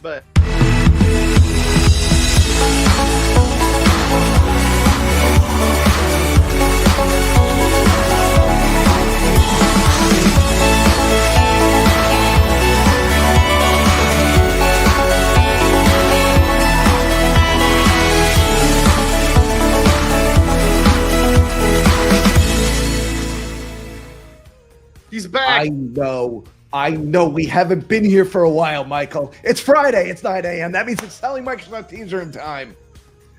But he's back. I know we haven't been here for a while, Michael. It's Friday. It's 9 a.m. That means it's selling Microsoft Teams room time.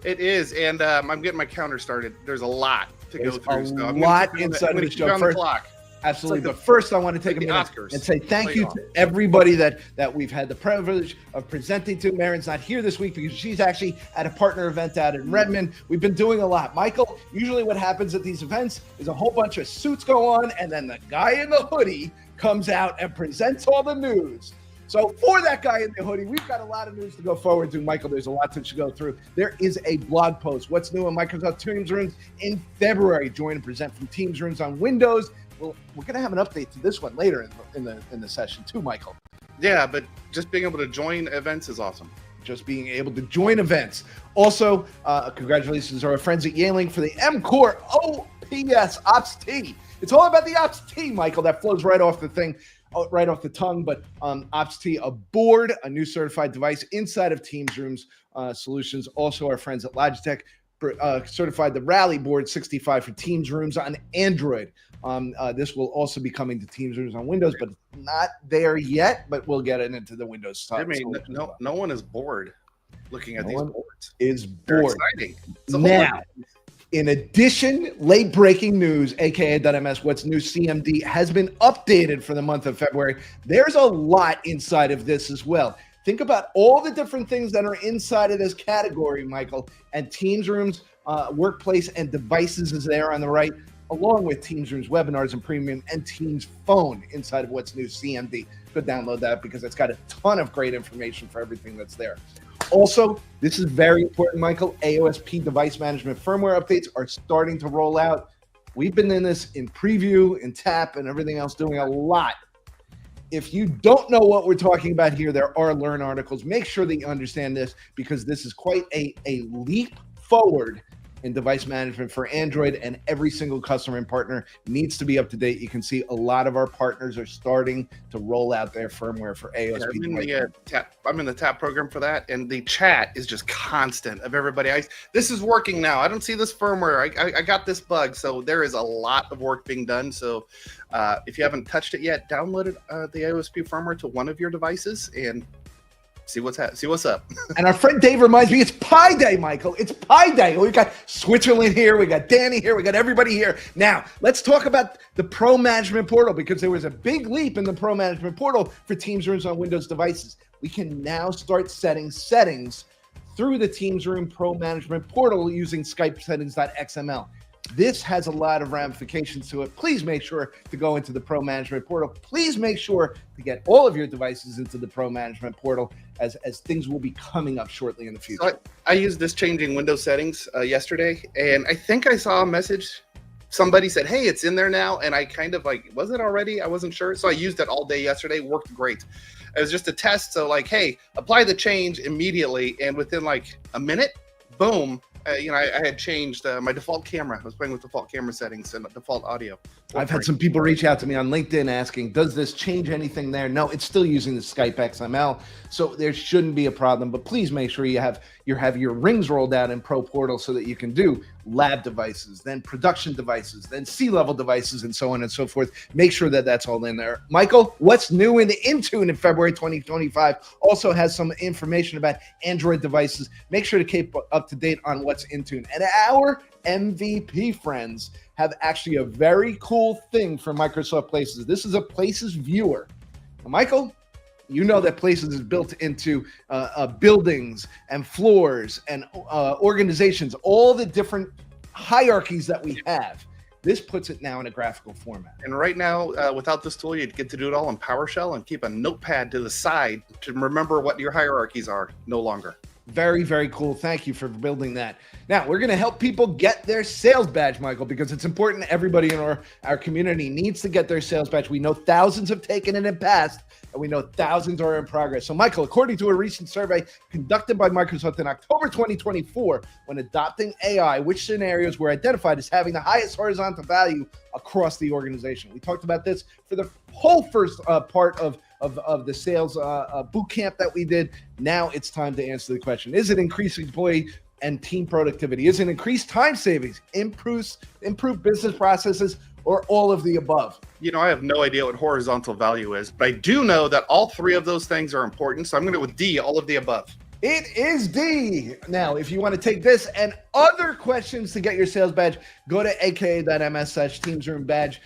It is, and I'm getting my counter started. There's a lot to go through. There's a lot inside of the show. First, clock. Absolutely. But first, I want to take a minute and say thank you to everybody that we've had the privilege of presenting to. Marin's not here this week because she's actually at a partner event out in Redmond. We've been doing a lot. Michael, usually what happens at these events is a whole bunch of suits go on, and then the guy in the hoodie comes out and presents all the news. So for that guy in the hoodie, we've got a lot of news to go forward to. Michael, there's a lot to go through. There is a blog post. What's new in Microsoft Teams Rooms in February? Join and present from Teams Rooms on Windows. Well, we're going to have an update to this one later in the session too, Michael. Yeah, but just being able to join events is awesome. Just being able to join events. Also, congratulations to our friends at Yaling for the M-Core OPS Ops T. It's all about the Ops T, Michael. That flows right off the thing, right off the tongue. But Ops T, a board, a new certified device inside of Teams Rooms Solutions. Also, our friends at Logitech certified the Rally Board 65 for Teams Rooms on Android. This will also be coming to Teams Rooms on Windows, but not there yet. But we'll get it into the Windows stuff. I mean, no one is bored looking at these boards. Is bored. They're exciting. Now, in addition, late breaking news, aka .ms, what's new CMD has been updated for the month of February. There's a lot inside of this as well. Think about all the different things that are inside of this category, Michael, and Teams Rooms, Workplace, and Devices is there on the right, along with Teams Rooms, Webinars, and Premium, and Teams Phone inside of what's new CMD. Go download that because it's got a ton of great information for everything that's there. Also, this is very important, Michael. AOSP device management firmware updates are starting to roll out. We've been in this in preview, in TAP, and everything else, doing a lot. If you don't know what we're talking about here, there are Learn articles. Make sure that you understand this because this is quite a leap forward in device management for Android, and every single customer and partner needs to be up to date. You can see a lot of our partners are starting to roll out their firmware for AOSP. Yeah, I'm in the TAP program for that, and the chat is just constant of everybody. This is working now. I don't see this firmware. I got this bug. So there is a lot of work being done. So if you haven't touched it yet, download it, the AOSP firmware to one of your devices and see what's up. And our friend Dave reminds me, it's Pi Day, Michael. It's Pi Day. We got Switzerland here. We got Danny here. We got everybody here. Now, let's talk about the Pro Management Portal because there was a big leap in the Pro Management Portal for Teams Rooms on Windows devices. We can now start setting settings through the Teams Room Pro Management Portal using Skype settings.xml. This has a lot of ramifications to it. Please make sure to go into the Pro Management Portal. Please make sure to get all of your devices into the Pro Management Portal as things will be coming up shortly in the future. So I used this changing Windows settings yesterday, and I think I saw a message. Somebody said, hey, it's in there now, and I kind of like, was it already? I wasn't sure. So I used it all day yesterday. Worked great. It was just a test. So like, hey, apply the change immediately, and within like a minute, boom. I had changed my default camera. I was playing with default camera settings and default audio. I've had some people reach out to me on LinkedIn asking, does this change anything there? No, it's still using the Skype XML, so there shouldn't be a problem. But please make sure you have your rings rolled out in Pro Portal so that you can do lab devices, then production devices, then C-level devices, and so on and so forth. Make sure that that's all in there. Michael, what's new in the Intune in February 2025 also has some information about Android devices. Make sure to keep up to date on what's Intune. And our MVP friends have actually a very cool thing for Microsoft Places. This is a Places viewer. Now, Michael, you know that Places is built into buildings and floors and organizations, all the different hierarchies that we have. This puts it now in a graphical format. And right now, without this tool, you'd get to do it all in PowerShell and keep a notepad to the side to remember what your hierarchies are no longer. Very, very cool. Thank you for building that. Now, we're going to help people get their sales badge, Michael, because it's important. Everybody in our community needs to get their sales badge. We know thousands have taken it in past, and we know thousands are in progress. So, Michael, according to a recent survey conducted by Microsoft in October 2024, when adopting AI, which scenarios were identified as having the highest horizontal value across the organization? We talked about this for the whole first part of the sales boot camp that we did. Now it's time to answer the question. Is it increasing employee and team productivity? Is it increased time savings, improved business processes, or all of the above? I have no idea what horizontal value is, but I do know that all three of those things are important. So I'm going to go with D, all of the above. It is D. Now, if you want to take this and other questions to get your sales badge, go to aka.ms/teamsroom badge.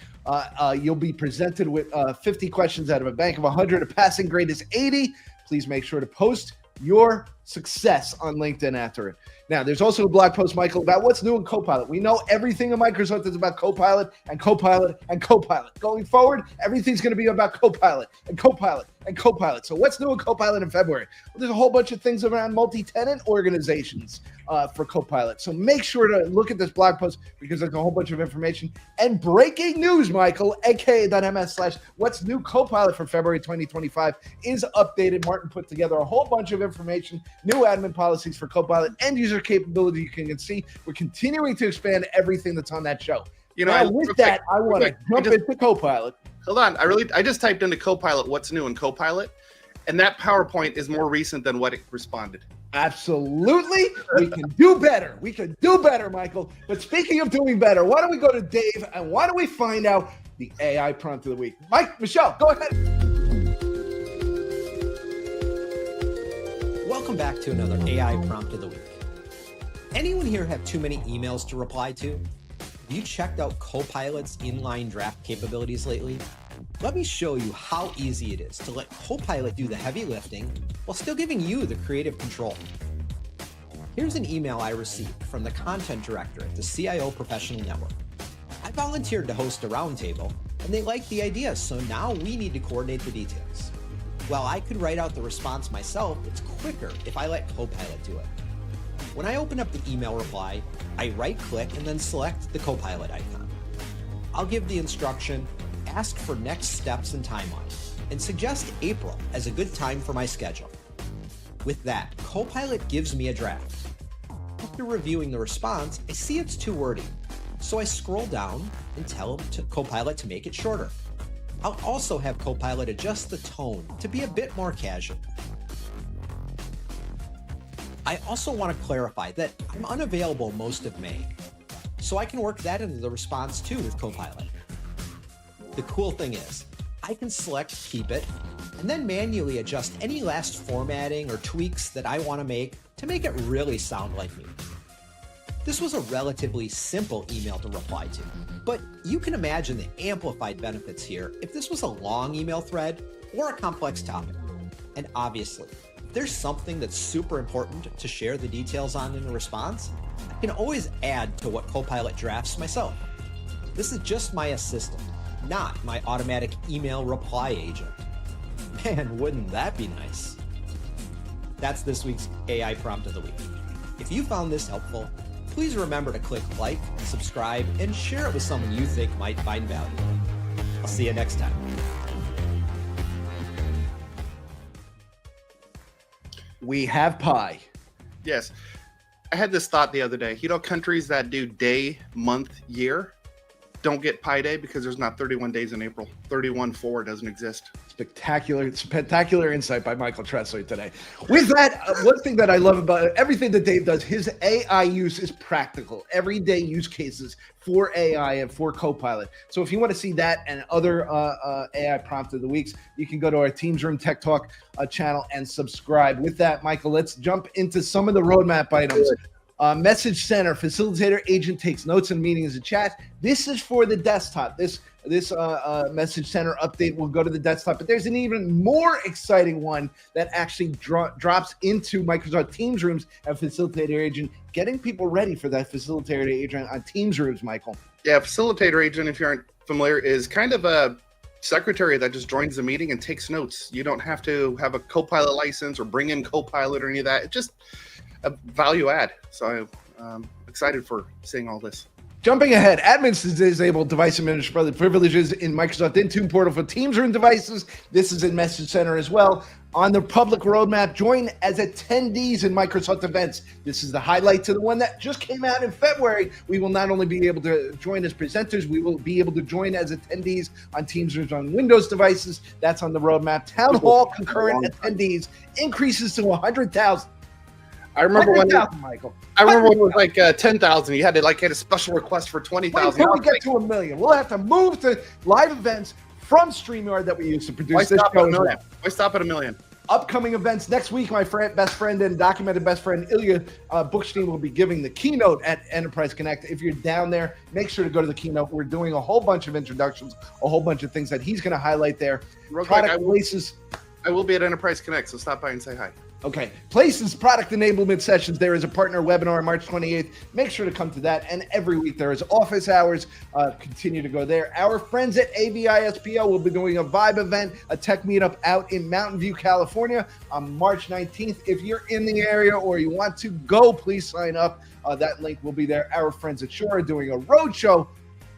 You'll be presented with 50 questions out of a bank of 100. A passing grade is 80. Please make sure to post your success on LinkedIn after it. Now, there's also a blog post, Michael, about what's new in Copilot. We know everything in Microsoft is about Copilot and Copilot and Copilot. Going forward, everything's going to be about Copilot and Copilot and Copilot. So what's new in Copilot in February? Well, there's a whole bunch of things around multi-tenant organizations for Copilot. So make sure to look at this blog post because there's a whole bunch of information. And breaking news, Michael, aka.ms/what's new Copilot for February 2025 is updated. Martin put together a whole bunch of information, new admin policies for Copilot, end user capability. You can see we're continuing to expand everything that's on that show. I want to jump into Copilot. Hold on. I just typed into Copilot, what's new in Copilot, and that PowerPoint is more recent than what it responded. Absolutely. We can do better. We can do better, Michael. But speaking of doing better, why don't we go to Dave and why don't we find out the AI prompt of the week? Michelle, go ahead. Welcome back to another AI prompt of the week. Anyone here have too many emails to reply to? Have you checked out Copilot's inline draft capabilities lately? Let me show you how easy it is to let Copilot do the heavy lifting while still giving you the creative control. Here's an email I received from the content director at the CIO Professional Network. I volunteered to host a roundtable, and they liked the idea, so now we need to coordinate the details. While I could write out the response myself, it's quicker if I let Copilot do it. When I open up the email reply, I right-click and then select the Copilot icon. I'll give the instruction, ask for next steps and timeline, and suggest April as a good time for my schedule. With that, Copilot gives me a draft. After reviewing the response, I see it's too wordy, so I scroll down and tell Copilot to make it shorter. I'll also have Copilot adjust the tone to be a bit more casual. I also want to clarify that I'm unavailable most of May, so I can work that into the response too with Copilot. The cool thing is, I can select keep it, and then manually adjust any last formatting or tweaks that I want to make it really sound like me. This was a relatively simple email to reply to, but you can imagine the amplified benefits here if this was a long email thread or a complex topic. And obviously, if there's something that's super important to share the details on in a response, I can always add to what Copilot drafts myself. This is just my assistant, not my automatic email reply agent. Man, wouldn't that be nice? That's this week's AI prompt of the week. If you found this helpful, please remember to click like, subscribe, and share it with someone you think might find value. I'll see you next time. We have pie. Yes. I had this thought the other day. Countries that do day, month, year don't get Pi Day because there's not 31 days in April. 31/4 doesn't exist. Spectacular insight by Michael Tressler today. With that, one thing that I love about everything that Dave does, his AI use is practical, everyday use cases for AI and for Copilot. So if you want to see that and other AI prompt of the weeks, you can go to our Teams Room Tech Talk channel and subscribe. With that, Michael, let's jump into some of the roadmap items. Message Center, facilitator agent takes notes and meetings and chat. This is for the desktop. This Message Center update will go to the desktop, but there's an even more exciting one that actually drops into Microsoft Teams Rooms and Facilitator Agent, getting people ready for that Facilitator Agent on Teams Rooms, Michael. Yeah, Facilitator Agent, if you aren't familiar, is kind of a secretary that just joins the meeting and takes notes. You don't have to have a Copilot license or bring in Copilot or any of that. It's just a value add. So I'm excited for seeing all this. Jumping ahead, admins disable device administrator privileges in Microsoft Intune portal for Teams room devices. This is in Message Center as well. On the public roadmap, join as attendees in Microsoft events. This is the highlight to the one that just came out in February. We will not only be able to join as presenters, we will be able to join as attendees on Teams rooms on Windows devices. That's on the roadmap. Town Hall concurrent attendees increases to 100,000. I remember when Michael. I remember when it was like 10,000. You had to get a special request for 20,000. Until we get to 1 million, we'll have to move to live events from StreamYard that we used to produce this show. Why stop at 1 million? Upcoming events next week. My best friend and documented best friend Ilya Bookstein will be giving the keynote at Enterprise Connect. If you're down there, make sure to go to the keynote. We're doing a whole bunch of introductions, a whole bunch of things that he's going to highlight there. Real quick, Product releases. I will be at Enterprise Connect, so stop by and say hi. Okay. Places product enablement sessions. There is a partner webinar March 28th. Make sure to come to that. And every week there is office hours. Continue to go there. Our friends at AVISPO will be doing a Vibe event, a tech meetup out in Mountain View, California on March 19th. If you're in the area or you want to go, please sign up. That link will be there. Our friends at Shore are doing a road show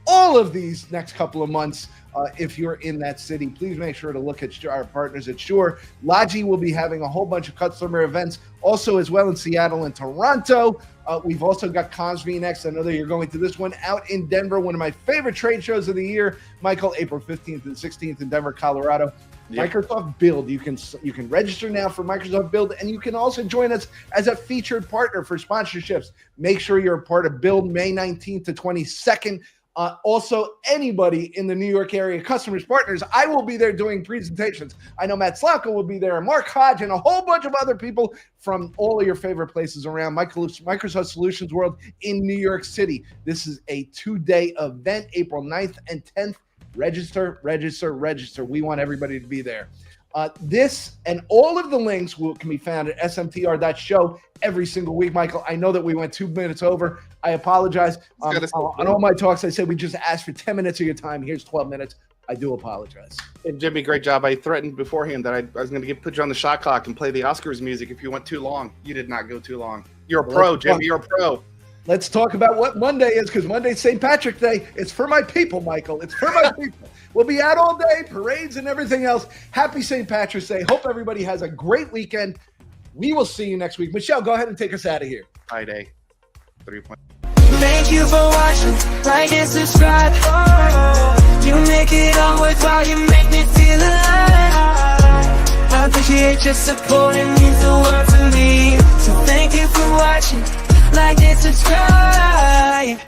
all of these next couple of months. If you're in that city, please make sure to look at our partners at Shore. Logi will be having a whole bunch of customer events also as well in Seattle and Toronto. We've also got Cosby next. I know that you're going to this one out in Denver, one of my favorite trade shows of the year, Michael, April 15th and 16th in Denver, Colorado. Yep. Microsoft Build. You can register now for Microsoft Build, and you can also join us as a featured partner for sponsorships. Make sure you're a part of Build May 19th to 22nd. Also, anybody in the New York area, customers, partners, I will be there doing presentations. I know Matt Slocco will be there, Mark Hodge, and a whole bunch of other people from all of your favorite places around Microsoft Solutions World in New York City. This is a 2-day event, April 9th and 10th. Register, register, register. We want everybody to be there. This and all of the links can be found at smtr.show every single week. Michael, I know that we went 2 minutes over. I apologize. On all my talks, I said we just asked for 10 minutes of your time. Here's 12 minutes. I do apologize. And Jimmy, great job. I threatened beforehand that I was going to put you on the shot clock and play the Oscars music if you went too long. You did not go too long. You're a pro, Jimmy. You're a pro. Let's talk about what Monday is, because Monday's St. Patrick's Day. It's for my people, Michael. It's for my people. We'll be out all day, parades and everything else. Happy St. Patrick's Day. Hope everybody has a great weekend. We will see you next week. Michelle, go ahead and take us out of here. High day. 3 point. Thank you for watching. Like and subscribe. You make it all worthwhile. You make me feel alive. I appreciate your support. It means the world to me. So thank you for watching. Like and subscribe.